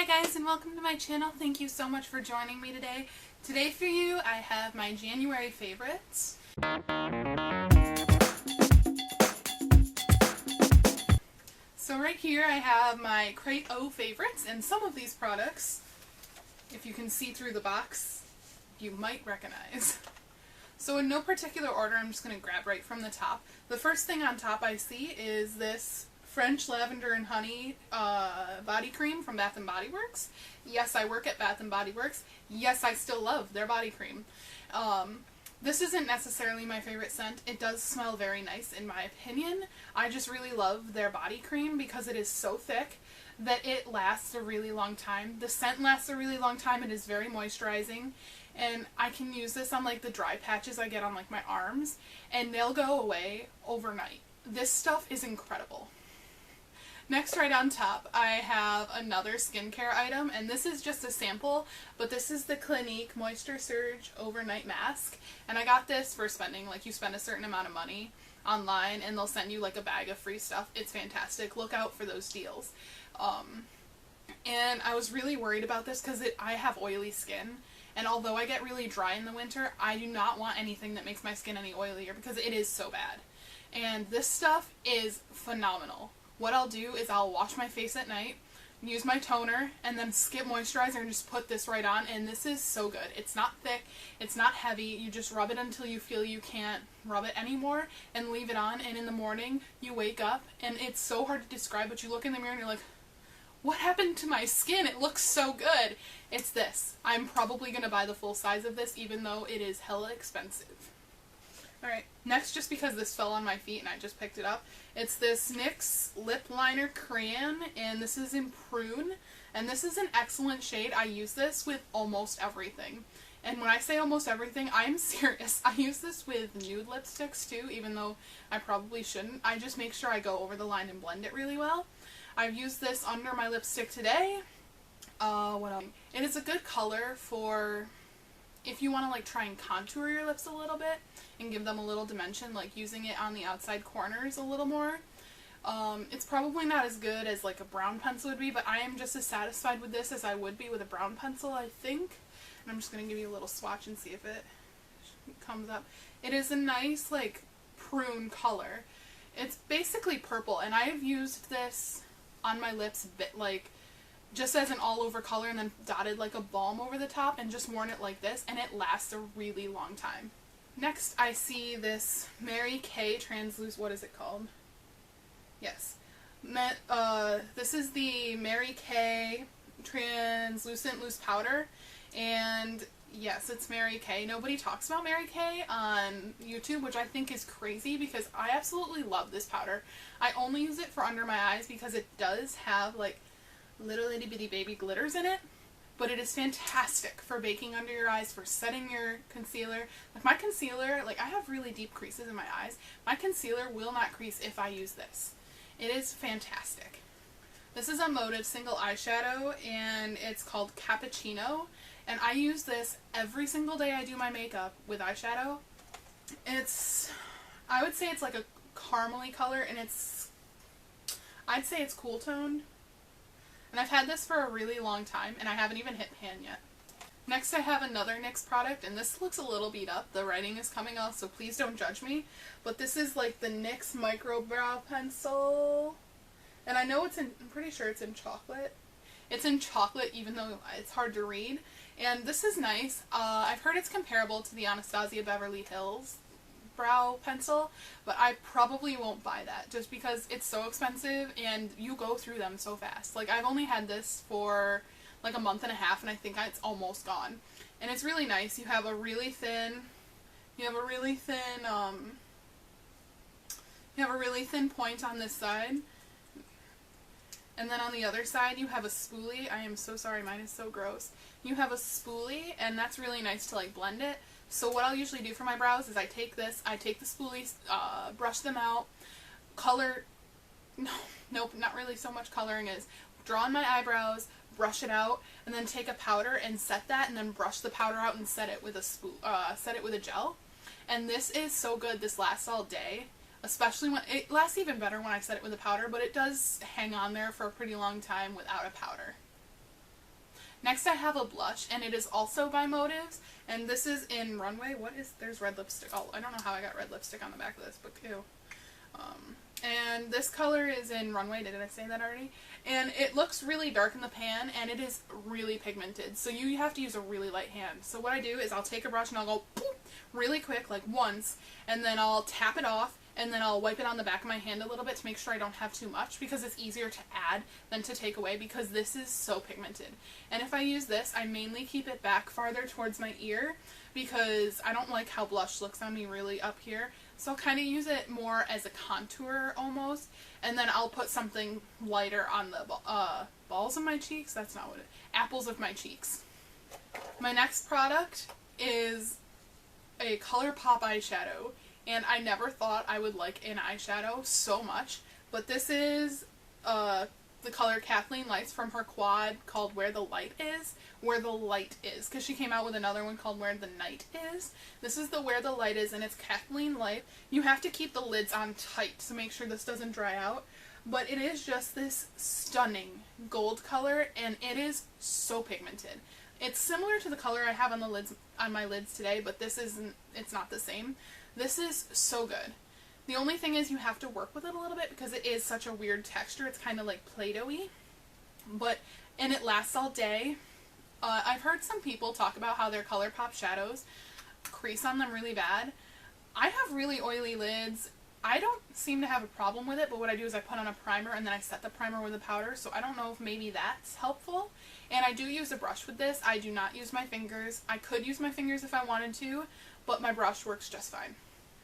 Hi guys, and welcome to my channel. Thank you so much for joining me today. Today for you I have my January favorites. So right here I have my Crate O favorites, and some of these products, if you can see through the box, you might recognize. So in no particular order, I'm just going to grab right from the top. The first thing on top I see is this French Lavender and Honey body cream from Bath & Body Works. Yes, I work at Bath & Body Works. Yes, I still love their body cream. This isn't necessarily my favorite scent. It does smell very nice in my opinion. I just really love their body cream because it is so thick that it lasts a really long time. The scent lasts a really long time. It is very moisturizing, and I can use this on like the dry patches I get on like my arms, and they'll go away overnight. This stuff is incredible. Next, right on top, I have another skincare item, and this is just a sample, but this is the Clinique Moisture Surge Overnight Mask, and I got this for spending, like, you spend a certain amount of money online, and they'll send you, like, a bag of free stuff. It's fantastic. Look out for those deals. And I was really worried about this because I have oily skin, and although I get really dry in the winter, I do not want anything that makes my skin any oilier because it is so bad. And this stuff is phenomenal. What I'll do is I'll wash my face at night, use my toner, and then skip moisturizer and just put this right on, and this is so good. It's not thick, it's not heavy, you just rub it until you feel you can't rub it anymore and leave it on, and in the morning you wake up and it's so hard to describe, but you look in the mirror and you're like, what happened to my skin? It looks so good. It's this. I'm probably going to buy the full size of this even though it is hella expensive. Alright, next, just because this fell on my feet and I just picked it up, it's this NYX Lip Liner Crayon, and this is in Prune, and this is an excellent shade. I use this with almost everything. And when I say almost everything, I'm serious. I use this with nude lipsticks too, even though I probably shouldn't. I just make sure I go over the line and blend it really well. I've used this under my lipstick today. What else? It is a good color for if you want to like try and contour your lips a little bit and give them a little dimension, like using it on the outside corners a little more. It's probably not as good as like a brown pencil would be, but I am just as satisfied with this as I would be with a brown pencil, I think. And I'm just going to give you a little swatch and see if it comes up. It is a nice like prune color. It's basically purple, and I have used this on my lips like just as an all-over color and then dotted like a balm over the top and just worn it like this, and it lasts a really long time. Next, I see this Mary Kay translucent, what is it called? Yes. This is the Mary Kay translucent loose powder, and yes, it's Mary Kay. Nobody talks about Mary Kay on YouTube, which I think is crazy because I absolutely love this powder. I only use it for under my eyes because it does have like little itty bitty baby glitters in it, but it is fantastic for baking under your eyes, for setting your concealer. Like my concealer, like I have really deep creases in my eyes. My concealer will not crease if I use this. It is fantastic. This is a Motive single eyeshadow, and it's called Cappuccino, and I use this every single day I do my makeup with eyeshadow. I would say it's like a caramely color, and I'd say it's cool toned. And I've had this for a really long time, and I haven't even hit pan yet. Next, I have another NYX product, and this looks a little beat up. The writing is coming off, so please don't judge me. But this is like the NYX Micro Brow Pencil. And I know I'm pretty sure it's in chocolate. It's in chocolate, even though it's hard to read. And this is nice. I've heard it's comparable to the Anastasia Beverly Hills brow pencil, but I probably won't buy that just because it's so expensive and you go through them so fast. Like I've only had this for like a month and a half, and I think it's almost gone. And it's really nice. You have a really thin point on this side, and then on the other side you have a spoolie. I am so sorry, mine is so gross. You have a spoolie, and that's really nice to like blend it. So what I'll usually do for my brows is I take the spoolies, brush them out, nope, not really so much coloring as draw on my eyebrows, brush it out, and then take a powder and set that, and then brush the powder out and set it with a gel. And this is so good. This lasts all day. especially when it lasts even better when I set it with a powder, but it does hang on there for a pretty long time without a powder. Next I have a blush, and it is also by Motives, and this is in Runway. There's red lipstick. Oh, I don't know how I got red lipstick on the back of this, but ew. And this color is in Runway. Did I say that already? And it looks really dark in the pan, and it is really pigmented. So you have to use a really light hand. So what I do is I'll take a brush and I'll go poof, really quick, like once, and then I'll tap it off, and then I'll wipe it on the back of my hand a little bit to make sure I don't have too much, because it's easier to add than to take away, because this is so pigmented. And if I use this, I mainly keep it back farther towards my ear, because I don't like how blush looks on me really up here. So I'll kind of use it more as a contour almost, and then I'll put something lighter on the balls of my cheeks. That's not what it is. Apples of my cheeks. My next product is a ColourPop eyeshadow, and I never thought I would like an eyeshadow so much, but this is the color Kathleen likes from her quad called Where the Light Is. Where the Light Is, because she came out with another one called Where the Night Is. This is the Where the Light Is, and it's Kathleen Light. You have to keep the lids on tight to make sure this doesn't dry out, but it is just this stunning gold color, and it is so pigmented. It's similar to the color I have on the lids, on my lids today, but this isn't, it's not the same. This is so good. The only thing is you have to work with it a little bit because it is such a weird texture. It's kind of like Play-Doh-y, and it lasts all day. I've heard some people talk about how their ColourPop shadows crease on them really bad. I have really oily lids. I don't seem to have a problem with it, but what I do is I put on a primer and then I set the primer with a powder, so I don't know if maybe that's helpful. And I do use a brush with this. I do not use my fingers. I could use my fingers if I wanted to, but my brush works just fine.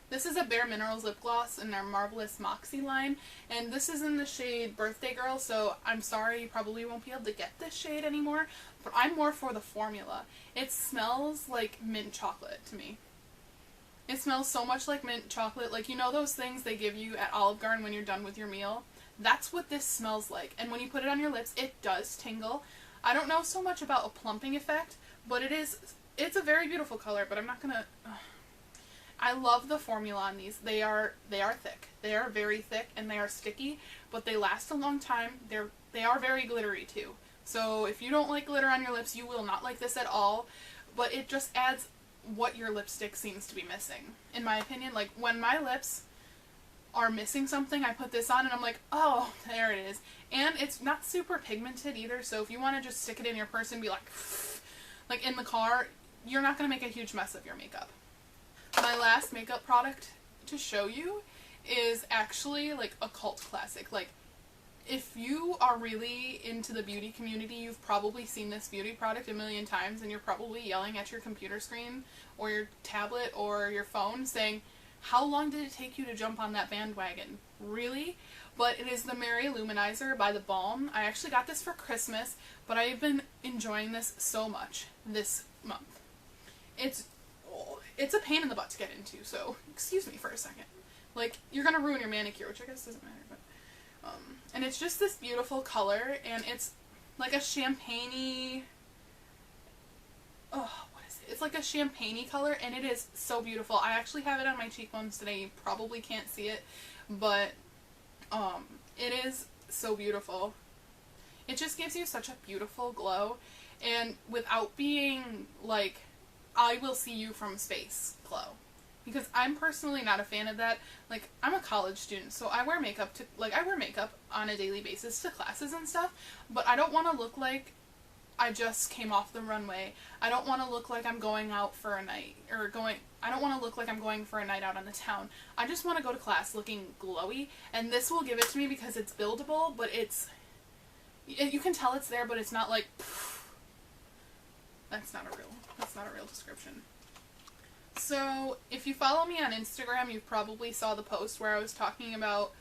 This is a Bare Minerals lip gloss in their Marvelous Moxie line, and this is in the shade Birthday Girl, so I'm sorry you probably won't be able to get this shade anymore, but I'm more for the formula. It smells like mint chocolate to me. It smells so much like mint chocolate, like you know those things they give you at Olive Garden when you're done with your meal? That's what this smells like, and when you put it on your lips, it does tingle. I don't know so much about a plumping effect, but it's a very beautiful color, but I'm not gonna... I love the formula on these. They are thick. They are very thick and they are sticky, but they last a long time. They are very glittery too. So if you don't like glitter on your lips, you will not like this at all, but it just adds what your lipstick seems to be missing. In my opinion, like when my lips are missing something, I put this on and I'm like, oh, there it is. And it's not super pigmented either, so if you want to just stick it in your purse and be like in the car, you're not going to make a huge mess of your makeup. My last makeup product to show you is actually like a cult classic. Like, if you are really into the beauty community, you've probably seen this beauty product a million times, and you're probably yelling at your computer screen or your tablet or your phone saying, how long did it take you to jump on that bandwagon? Really? But it is the Mary Luminizer by the Balm. I actually got this for Christmas, but I've been enjoying this so much this month. It's a pain in the butt to get into, so excuse me for a second. Like, you're gonna ruin your manicure, which I guess doesn't matter, but and it's just this beautiful color, and it's like a champagne-y, oh, what is it? It's like a champagne-y color, and it is so beautiful. I actually have it on my cheekbones today. You probably can't see it, but it is so beautiful. It just gives you such a beautiful glow, and without being like, I will see you from space glow. Because I'm personally not a fan of that. Like, I'm a college student, so I wear makeup on a daily basis to classes and stuff, but I don't want to look like I just came off the runway. I don't want to look like I'm going out for a night, I don't want to look like I'm going for a night out on the town. I just want to go to class looking glowy, and this will give it to me because it's buildable, but you can tell it's there, but it's not like, that's not a real description. So, if you follow me on Instagram, you probably saw the post where I was talking about,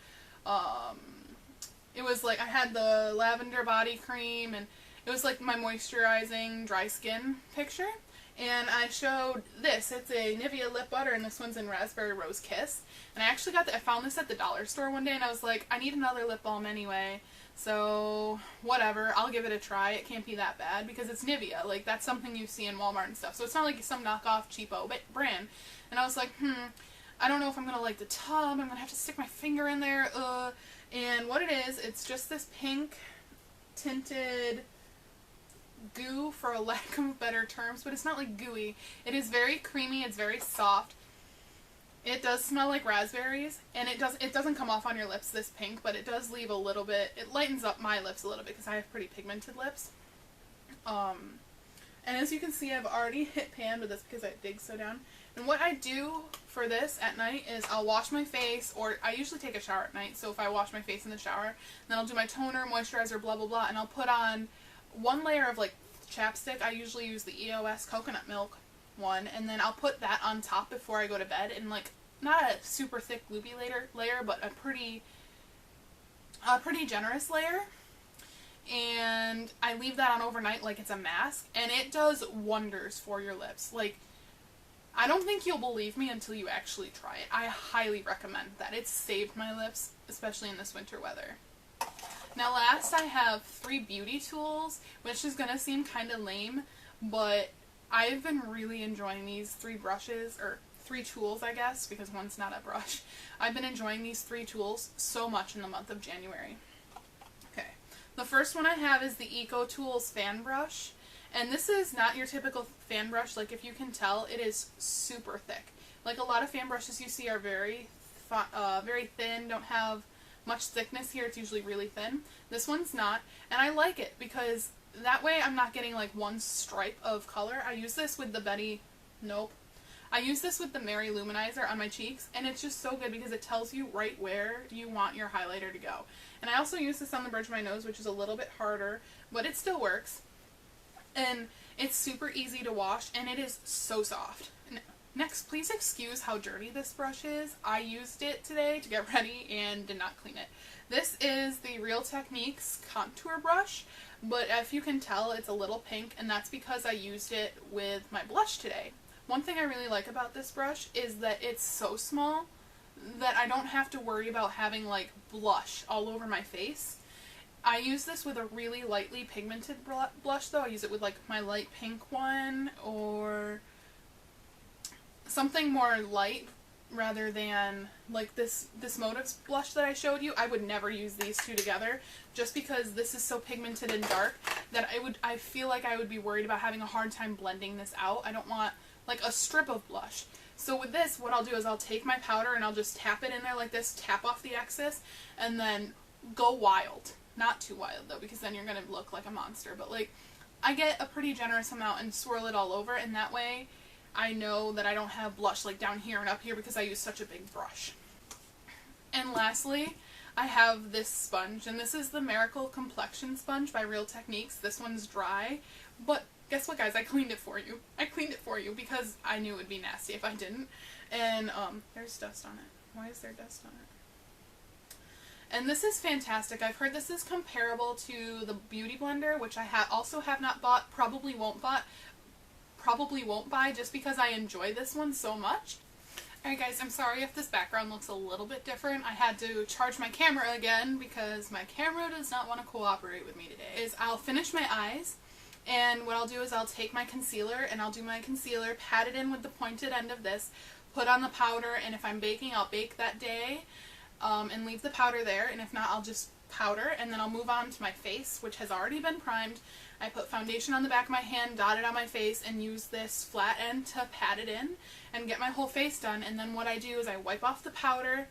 it was like, I had the lavender body cream, and it was like my moisturizing dry skin picture, and I showed this. It's a Nivea lip butter, and this one's in Raspberry Rose Kiss, and I actually I found this at the dollar store one day, and I was like, I need another lip balm anyway, so whatever, I'll give it a try. It can't be that bad because it's Nivea. Like, that's something you see in Walmart and stuff. So it's not like some knockoff cheapo brand. And I was like, I don't know if I'm going to like the tub. I'm going to have to stick my finger in there. And what it is, it's just this pink tinted goo for a lack of better terms, but it's not like gooey. It is very creamy, it's very soft. It does smell like raspberries, and it doesn't come off on your lips, this pink, but it does leave a little bit, it lightens up my lips a little bit because I have pretty pigmented lips. And as you can see, I've already hit pan with this because it digs so down. And what I do for this at night is I'll wash my face, or I usually take a shower at night, so if I wash my face in the shower, then I'll do my toner, moisturizer, blah blah blah, and I'll put on one layer of like chapstick. I usually use the EOS coconut milk one, and then I'll put that on top before I go to bed, and like not a super thick gloopy layer, but a pretty generous layer. And I leave that on overnight like it's a mask, and it does wonders for your lips. Like, I don't think you'll believe me until you actually try it. I highly recommend that. It's saved my lips, especially in this winter weather. Now last, I have 3 beauty tools, which is going to seem kind of lame, but I've been really enjoying these 3 brushes, or 3 tools I guess, because one's not a brush. I've been enjoying these 3 tools so much in the month of January. Okay, the first one I have is the Eco Tools fan brush. And this is not your typical fan brush. Like, if you can tell, it is super thick. Like, a lot of fan brushes you see are very thin, don't have much thickness here. It's usually really thin. This one's not, and I like it because that way I'm not getting like one stripe of color. I use this with the I use this with the Mary Luminizer on my cheeks, and it's just so good because it tells you right where you want your highlighter to go. And I also use this on the bridge of my nose, which is a little bit harder, but it still works. And it's super easy to wash, and it is so soft. Next, please excuse how dirty this brush is. I used it today to get ready and did not clean it. This is the Real Techniques contour brush, but if you can tell, it's a little pink, and that's because I used it with my blush today. One thing I really like about this brush is that it's so small that I don't have to worry about having like blush all over my face. I use this with a really lightly pigmented blush though. I use it with like my light pink one or something more light rather than like this Motives blush that I showed you. I would never use these two together just because this is so pigmented and dark that I feel like I would be worried about having a hard time blending this out. I don't want like a strip of blush. So with this, what I'll do is I'll take my powder and I'll just tap it in there like this, tap off the excess, and then go wild. Not too wild though, because then you're going to look like a monster, but like I get a pretty generous amount and swirl it all over, and that way I know that I don't have blush like down here and up here because I use such a big brush. And lastly, I have this sponge, and this is the Miracle Complexion sponge by Real Techniques. This one's dry, but guess what guys, I cleaned it for you. I cleaned it for you because I knew it would be nasty if I didn't. And there's dust on it. Why is there dust on it? And this is fantastic. I've heard this is comparable to the Beauty Blender, which I also have not bought, probably won't buy just because I enjoy this one so much. Alright guys, I'm sorry if this background looks a little bit different. I had to charge my camera again because my camera does not want to cooperate with me today. I'll finish my eyes, and what I'll do is I'll take my concealer and I'll do my concealer, pat it in with the pointed end of this, put on the powder, and if I'm baking, I'll bake that day. And leave the powder there, and if not, I'll just powder, and then I'll move on to my face, which has already been primed. I put foundation on the back of my hand, dot it on my face, and use this flat end to pat it in and get my whole face done. And then what I do is I wipe off the powder,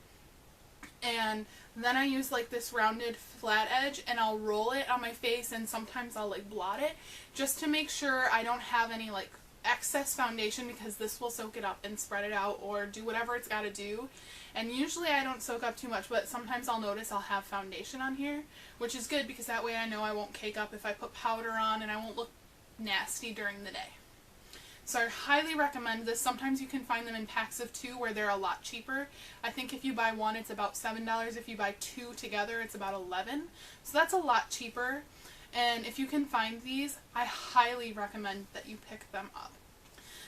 and then I use like this rounded flat edge, and I'll roll it on my face, and sometimes I'll like blot it just to make sure I don't have any like excess foundation, because this will soak it up and spread it out or do whatever it's got to do. And usually I don't soak up too much, but sometimes I'll notice I'll have foundation on here, which is good because that way I know I won't cake up if I put powder on, and I won't look nasty during the day. So I highly recommend this. Sometimes you can find them in packs of 2 where they're a lot cheaper. I think if you buy one it's about $7. If you buy 2 together it's about $11. So that's a lot cheaper. And if you can find these, I highly recommend that you pick them up.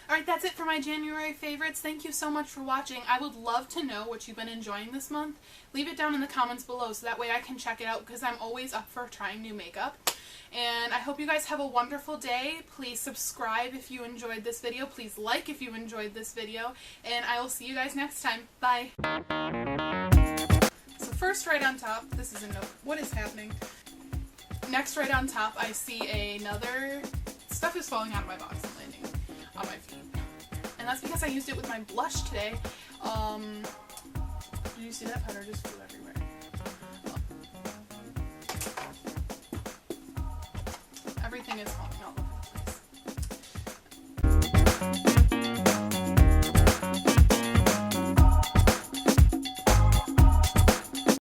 Alright, that's it for my January favorites. Thank you so much for watching. I would love to know what you've been enjoying this month. Leave it down in the comments below so that way I can check it out, because I'm always up for trying new makeup. And I hope you guys have a wonderful day. Please subscribe if you enjoyed this video. Please like if you enjoyed this video. And I will see you guys next time. Bye. So first, right on top, this is a note. What is happening? Next, right on top, I see another stuff is falling out of my box and landing on my feet. And that's because I used it with my blush today. Did you see that powder just flew everywhere?